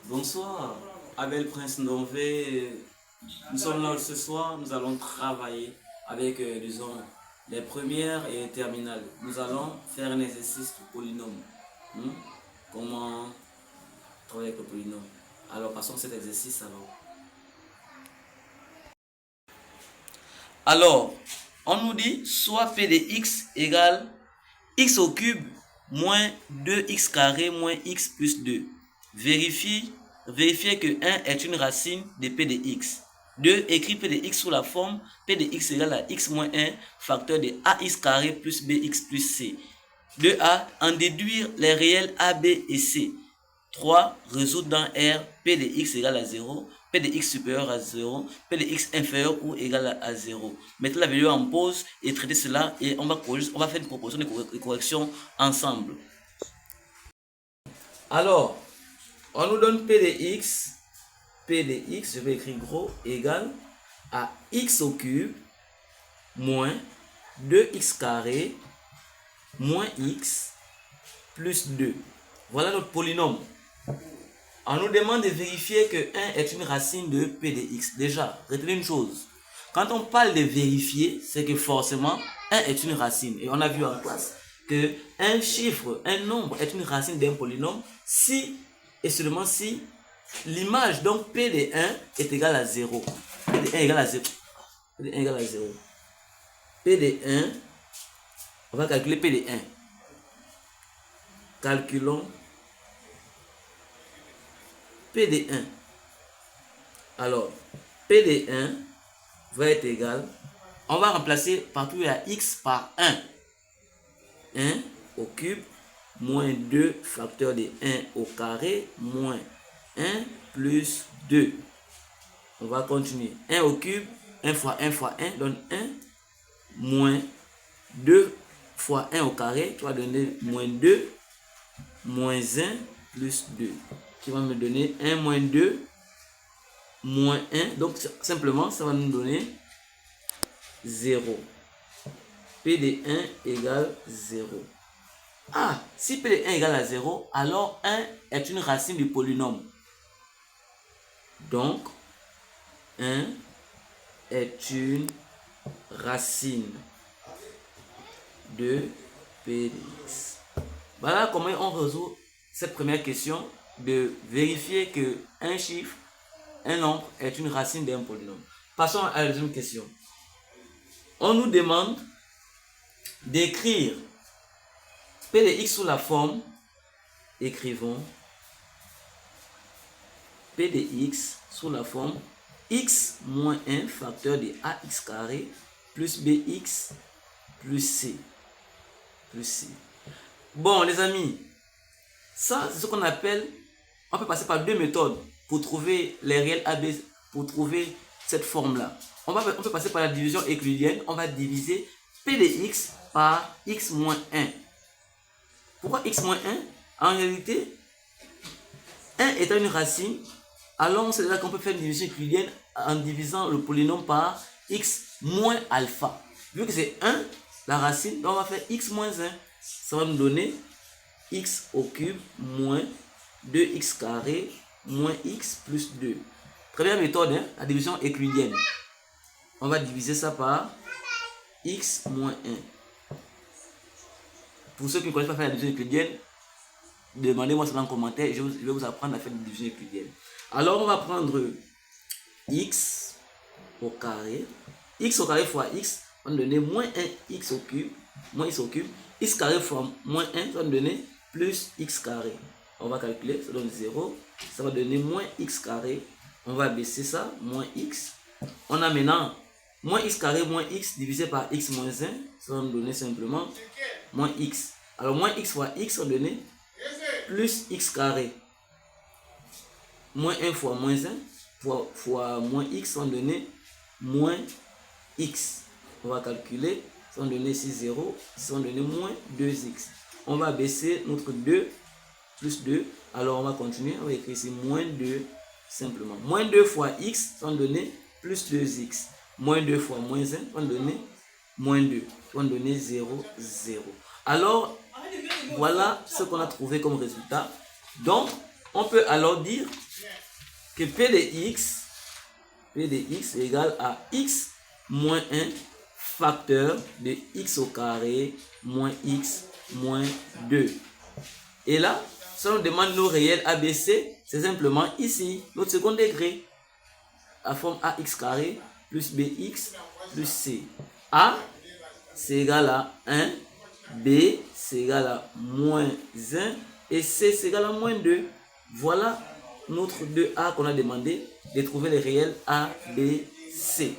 Bonsoir, Abel Prince Nové. Nous sommes là ce soir, nous allons travailler avec, disons, les premières et terminales. Nous allons faire un exercice de polynôme. Hmm? Comment travailler avec le polynôme. Alors, passons à cet exercice alors. Alors, on nous dit soit P de x égale x au cube moins 2x carré moins x plus 2. Vérifiez que 1 est une racine de P de x. 2. Écrit P de x sous la forme P de x égale à x moins 1 facteur de ax carré plus bx plus c. 2a. En déduire les réels a, b et c. 3. Résoudre dans R P de x égale à 0, P de x supérieur à 0, P de x inférieur ou égal à 0. Mettez la vidéo en pause et traitez cela et on va faire une proposition de correction ensemble. Alors, on nous donne P de x, je vais écrire gros, égale à x au cube moins 2x carré moins x plus 2. Voilà notre polynôme. On nous demande de vérifier que 1 est une racine de P de x. Déjà, retenez une chose. Quand on parle de vérifier, c'est que forcément 1 est une racine. Et on a vu en classe que un chiffre, un nombre est une racine d'un polynôme si et seulement si l'image, donc P de 1 est égale à 0. P de 1 égale à 0. P de 1 égale à 0. P de 1, on va calculer P de 1. Calculons P de 1. Alors, P de 1 va être égal, on va remplacer partout il y a x par 1. 1 au cube moins 2 facteur de 1 au carré moins 1 plus 2. On va continuer. 1 au cube, 1 fois 1 fois 1 donne 1 moins 2 fois 1 au carré qui va donner moins 2 moins 1 plus 2 qui va me donner 1 moins 2 moins 1. Donc simplement ça va nous donner 0. P de 1 égale 0. Ah, si P de 1 égale à 0, alors 1 est une racine du polynôme. Donc 1 est une racine de P de x. Voilà comment on résout cette première question de vérifier que un chiffre, un nombre est une racine d'un polynôme. Passons à la deuxième question. On nous demande d'écrire P de x sous la forme, écrivons P de x sous la forme x moins 1 facteur de ax carré plus bx plus c. Bon les amis, ça c'est ce qu'on appelle, on peut passer par deux méthodes pour trouver les réels AB, pour trouver cette forme-là. On peut passer par la division euclidienne, on va diviser P de x par x moins 1. Pourquoi x moins 1? En réalité, 1 étant une racine, alors c'est là qu'on peut faire une division euclidienne en divisant le polynôme par x moins alpha. Vu que c'est 1, la racine, donc on va faire x moins 1. Ça va nous donner x au cube moins 2x carré moins x plus 2. Première méthode, hein, la division euclidienne. On va diviser ça par x moins 1. Pour ceux qui ne connaissent pas faire la division euclidienne, demandez-moi ça dans les commentaires. Je vais vous apprendre à faire la division euclidienne. Alors, on va prendre x au carré. X au carré fois x va nous donner moins 1 x au cube. Moins x au cube. X carré fois moins 1 ça va nous donner plus x carré. On va calculer, ça donne 0. Ça va donner moins x carré. On va baisser ça, moins x. On a maintenant moins x carré moins x divisé par x moins 1. Ça va nous donner simplement moins x. Alors moins x fois x va donner plus x carré. Moins 1 fois moins 1 fois moins x va donner moins x. On va calculer, ça va donner ici 0, ça va donner moins 2x. On va baisser notre 2 plus 2. Alors on va continuer, on va écrire ici moins 2 simplement. Moins 2 fois x, ça va donner plus 2x. Moins 2 fois moins 1, ça va donner moins 2. Ça va donner 0, 0. Alors, voilà ce qu'on a trouvé comme résultat. Donc, On peut alors dire que P de x est égal à x moins 1 facteur de x au carré moins x moins 2. Et là, si on demande nos réels ABC, c'est simplement ici, notre second degré, la forme ax carré plus bx plus c. A, c'est égal à 1, B, c'est égal à moins 1, et C, c'est égal à moins 2. Voilà notre 2A qu'on a demandé de trouver les réels A, B, C.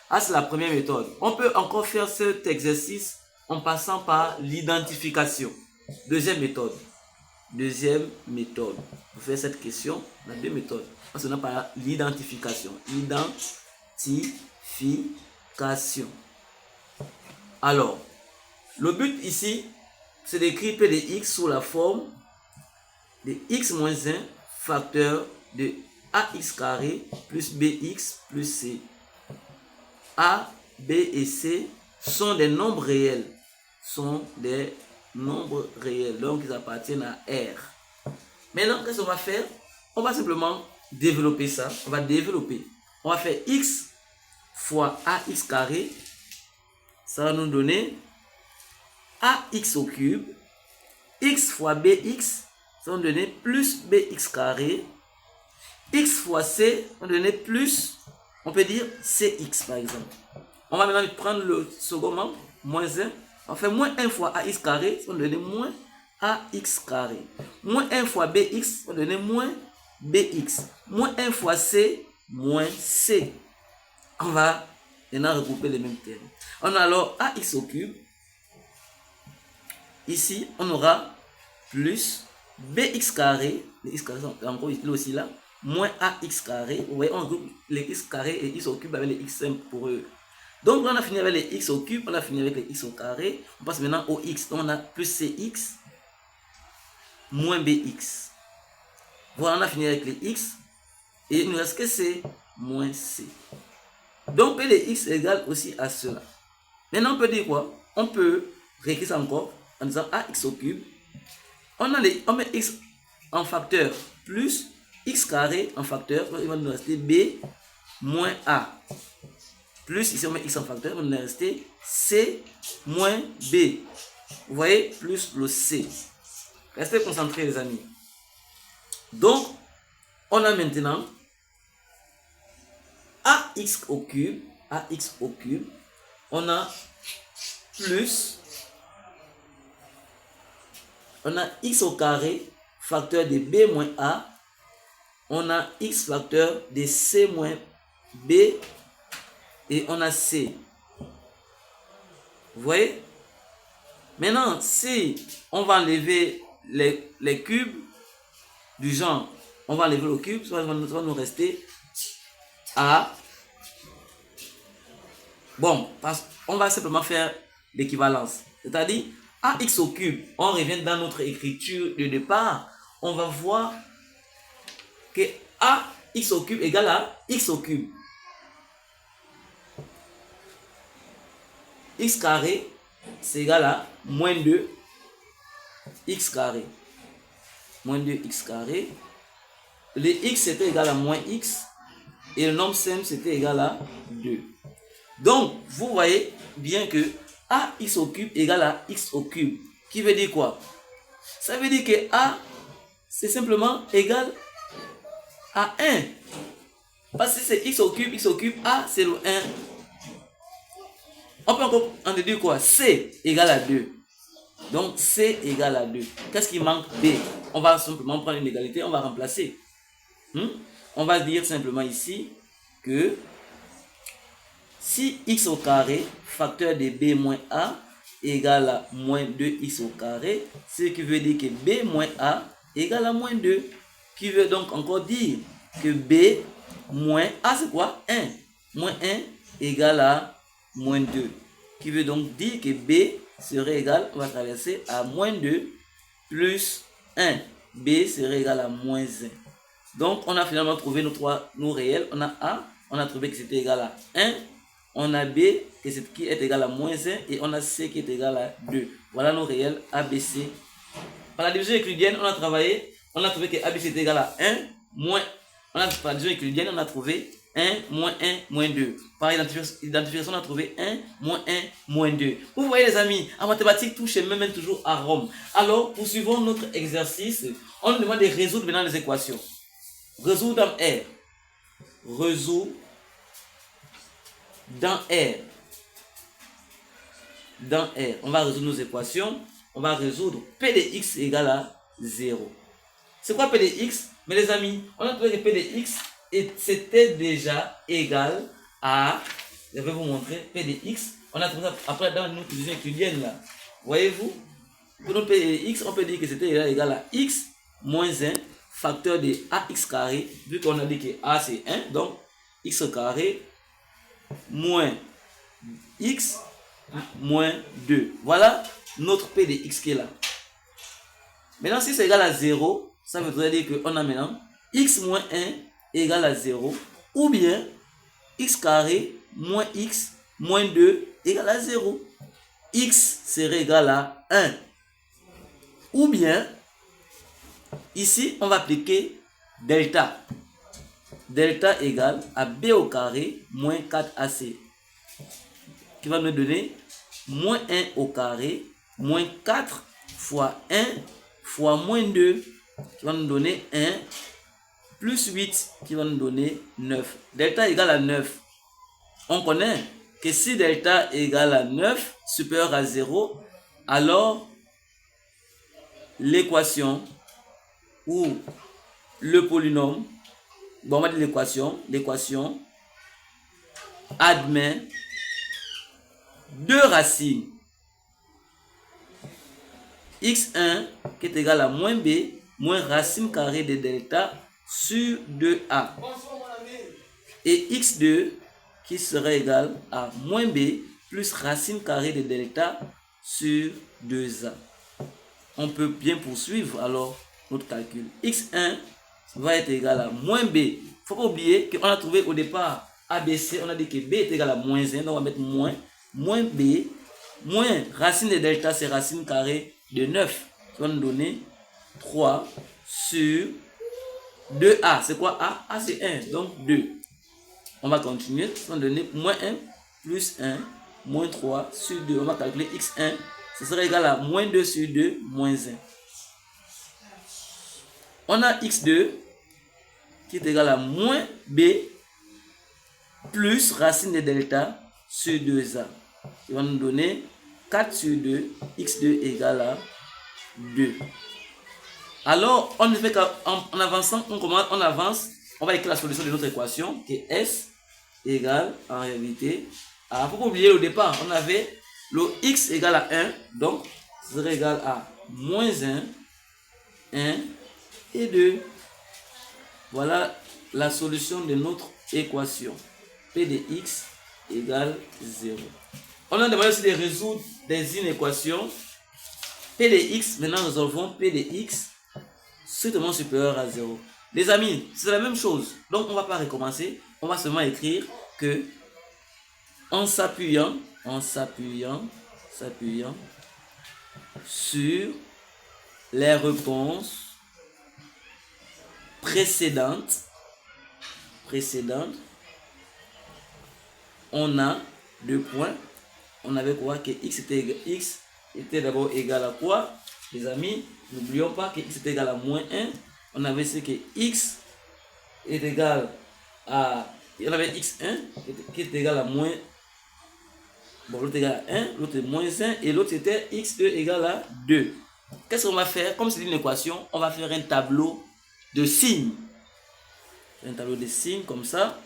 Ah, c'est la première méthode. On peut encore faire cet exercice en passant par l'identification. Deuxième méthode. Pour faire cette question, on a deux méthodes. On a par l'identification. Identification. Alors, le but ici, c'est d'écrire P de x sous la forme de x moins 1 facteur de ax carré plus bx plus c. A, B et C sont des nombres réels. Donc ils appartiennent à R. Maintenant, qu'est-ce qu'on va faire? On va simplement développer ça. On va faire x fois ax carré. Ça va nous donner ax au cube. X fois bx, ça va nous donner plus bx carré. X fois c, ça va nous donner plus, on peut dire cx par exemple. On va maintenant prendre le second membre, moins 1. On fait moins 1 fois ax carré, ça va nous donner moins ax carré. Moins 1 fois bx, ça va nous donner moins bx. Moins 1 fois c, moins c. On va maintenant regrouper les mêmes termes. On a alors ax au cube. Ici, on aura plus bx carré. Les x carrés sont encore utiles aussi là. Moins ax carré. Vous voyez, on regroupe les x carré et x au cube avec les x simples pour eux. Donc, on a fini avec les x au cube. On a fini avec les x au carré. On passe maintenant au x. Donc, on a plus cx moins bx. Voilà, on a fini avec les x. Et il nous reste que c moins c. Donc, P de x est égal aussi à cela. Maintenant, on peut dire quoi? On peut réécrire ça encore en disant ax au cube. On met x en facteur plus x carré en facteur. Donc, il va nous rester b moins a. Plus, ici on met x en facteur, il va nous rester c moins b. Vous voyez, plus le c. Restez concentrés les amis. Donc, on a maintenant ax au cube, on a plus, on a x au carré, facteur de b moins a, on a x facteur de c moins b, et on a c. Vous voyez? Maintenant, si on va enlever les cubes du genre, on va enlever le cube, ça va nous rester A. Bon, on va simplement faire l'équivalence. C'est-à-dire, ax au cube, on revient dans notre écriture de départ, on va voir que ax au cube égale à x au cube. X carré, c'est égal à moins 2 x carré. Moins 2 x carré. Le x c'était égal à moins x. Et le nombre simple c'était égal à 2. Donc, vous voyez bien que ax au cube égale à x au cube. Qui veut dire quoi? Ça veut dire que a, c'est simplement égal à 1. Parce que c'est x au cube, a c'est le 1. On peut encore en déduire quoi? C égale à 2. Donc, C égale à 2. Qu'est-ce qui manque? B. On va simplement prendre une égalité, on va remplacer. On va dire simplement ici que si x au carré, facteur de b moins a, égale à moins 2x au carré, ce qui veut dire que b moins a égale à moins 2. Qui veut donc encore dire que b moins a, c'est quoi? 1. Moins 1 égale à moins 2. Qui veut donc dire que b serait égal, on va traverser à moins 2 plus 1. B serait égal à moins 1. Donc, on a finalement trouvé nos réels. On a A, on a trouvé que c'était égal à 1. On a B, qui est égal à moins 1. Et on a C qui est égal à 2. Voilà nos réels A, B, C. Par la division euclidienne, on a travaillé On a trouvé que ABC est égal à 1 moins, on a par division euclidienne, on a trouvé 1 moins 1 moins 2. Par identification, on a trouvé 1 moins 1 moins 2. Vous voyez les amis, en mathématiques, tout chemin mène toujours à Rome. Alors, poursuivons notre exercice. On nous demande de résoudre maintenant les équations. Résoudre dans R. Résoudre dans R. Dans R. On va résoudre nos équations. On va résoudre P de x égale à 0. C'est quoi P de x? Mais les amis, on a trouvé que P de x c'était déjà égal à, je vais vous montrer, P de x. On a trouvé ça après dans notre division euclidienne là. Voyez-vous? Pour notre P de x, on peut dire que c'était égal à x moins 1 facteur de ax carré, vu qu'on a dit que a c'est 1, donc x carré moins x moins 2. Voilà notre P de x qui est là. Maintenant, si c'est égal à 0, ça veut dire qu'on a maintenant x moins 1 égale à 0, ou bien x carré moins x moins 2 égale à 0. X serait égal à 1. Ou bien, ici, on va appliquer delta. Delta égale à b au carré moins 4ac. Qui va nous donner moins 1 au carré moins 4 fois 1 fois moins 2. Qui va nous donner 1 plus 8 qui va nous donner 9. Delta égale à 9. On connaît que si delta égale à 9 supérieur à 0, alors l'équation ou le polynôme, bon on va dire l'équation admet deux racines. x1 qui est égal à moins b moins racine carrée de delta sur 2a. Et x2 qui serait égal à moins b plus racine carrée de delta sur 2a. On peut bien poursuivre alors notre calcul. x1 va être égal à moins b. Il ne faut pas oublier qu'on a trouvé au départ ABC, on a dit que b est égal à moins 1, donc on va mettre moins b, moins racine de delta, c'est racine carrée de 9, qui va nous donner 3 sur 2a. C'est quoi a? A c'est 1, donc 2. On va continuer, ça va donner moins 1 plus 1, moins 3 sur 2. On va calculer x1, ce serait égal à moins 2 sur 2, moins 1. On a x2 qui est égal à moins b plus racine de delta sur 2a. Qui va nous donner 4 sur 2, x2 égale à 2. Alors, on ne fait qu'en avançant, on avance, on va écrire la solution de notre équation qui est S égale en réalité à, il ne faut pas oublier au départ, on avait le x égale à 1, donc ce serait égal à moins 1, 1 et 2. Voilà la solution de notre équation. P de x égale 0. On a demandé aussi de résoudre des inéquations. P de x, maintenant résolvons P de x strictement supérieur à 0. Les amis, c'est la même chose. Donc on ne va pas recommencer. On va seulement écrire que en s'appuyant sur les réponses précédentes, on a deux points. On avait quoi? Que x était d'abord égal à quoi? Les amis, n'oublions pas que x est égal à moins 1. On avait ce que x est égal à... On avait x1 qui est égal à moins... Bon, l'autre est égal à 1, l'autre est moins 1, et l'autre était x2 égal à 2. Qu'est-ce qu'on va faire? Comme c'est une équation, on va faire un tableau de signes. Un tableau de signes comme ça.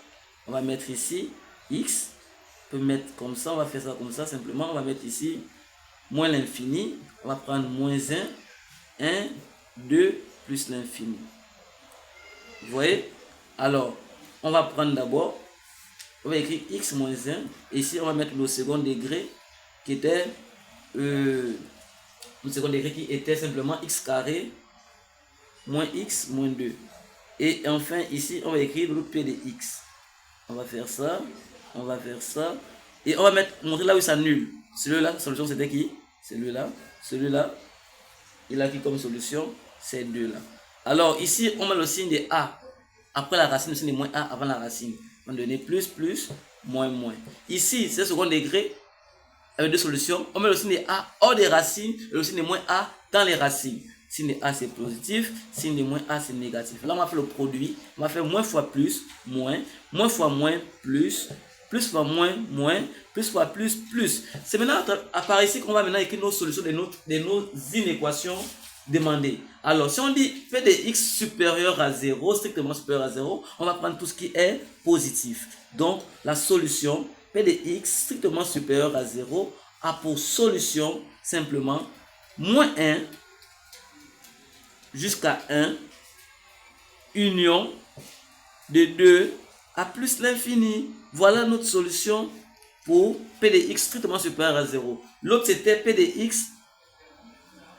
On va mettre ici x. On peut mettre comme ça, on va faire ça comme ça simplement. On va mettre ici moins l'infini. On va prendre moins 1, 1, 2 plus l'infini. Vous voyez? Alors, on va prendre d'abord, on va écrire x moins 1. Ici, on va mettre le second degré qui était simplement x carré moins x moins 2. Et enfin, ici, on va écrire le p de x. On va faire ça, on va faire ça. Et on va montrer là où ça annule. Celui-là, la solution c'était qui? Celui-là. Celui-là, il a qui comme solution? Ces deux-là. Alors ici, on met le signe de A. Après la racine, le signe de moins A avant la racine. On va donner plus, plus, moins, moins. Ici, c'est le second degré avec deux solutions. On met le signe de A hors des racines et le signe de moins A dans les racines. Signe de A, c'est positif. Signe de moins A, c'est négatif. Là, on va faire le produit. On va faire moins fois plus, moins fois moins, plus fois moins, moins, plus fois plus, plus. C'est maintenant à part ici qu'on va maintenant écrire nos solutions de nos inéquations demandées. Alors, si on dit P de x supérieur à 0, strictement supérieur à 0, on va prendre tout ce qui est positif. Donc, la solution P de x strictement supérieur à 0 a pour solution simplement moins 1 jusqu'à 1 union de 2 à plus l'infini. Voilà notre solution pour P de x strictement supérieur à 0. L'autre c'était P de x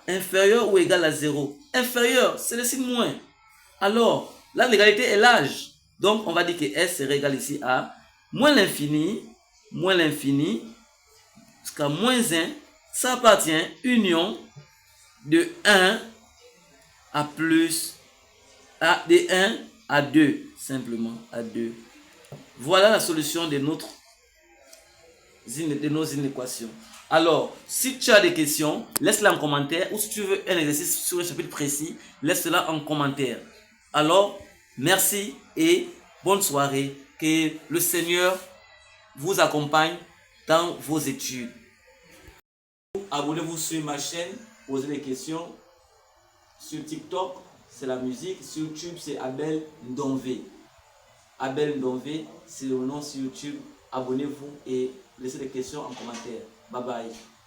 inférieur ou égal à 0. Inférieur, c'est le signe moins. Alors, là, l'égalité est l'âge. Donc, on va dire que S serait égal ici à moins l'infini, jusqu'à moins 1. Ça appartient union de 1 à plus, de 1 à 2, simplement, à 2. Voilà la solution de nos inéquations. Alors, si tu as des questions, laisse-les en commentaire, ou si tu veux un exercice sur un chapitre précis, laisse-la en commentaire. Alors, merci et bonne soirée. Que le Seigneur vous accompagne dans vos études. Abonnez-vous sur ma chaîne, posez des questions. Sur TikTok, c'est la musique. Sur YouTube, c'est Abel Ndonvé. Abel Ndonvé, c'est le nom sur YouTube. Abonnez-vous et laissez des questions en commentaire. Bye bye.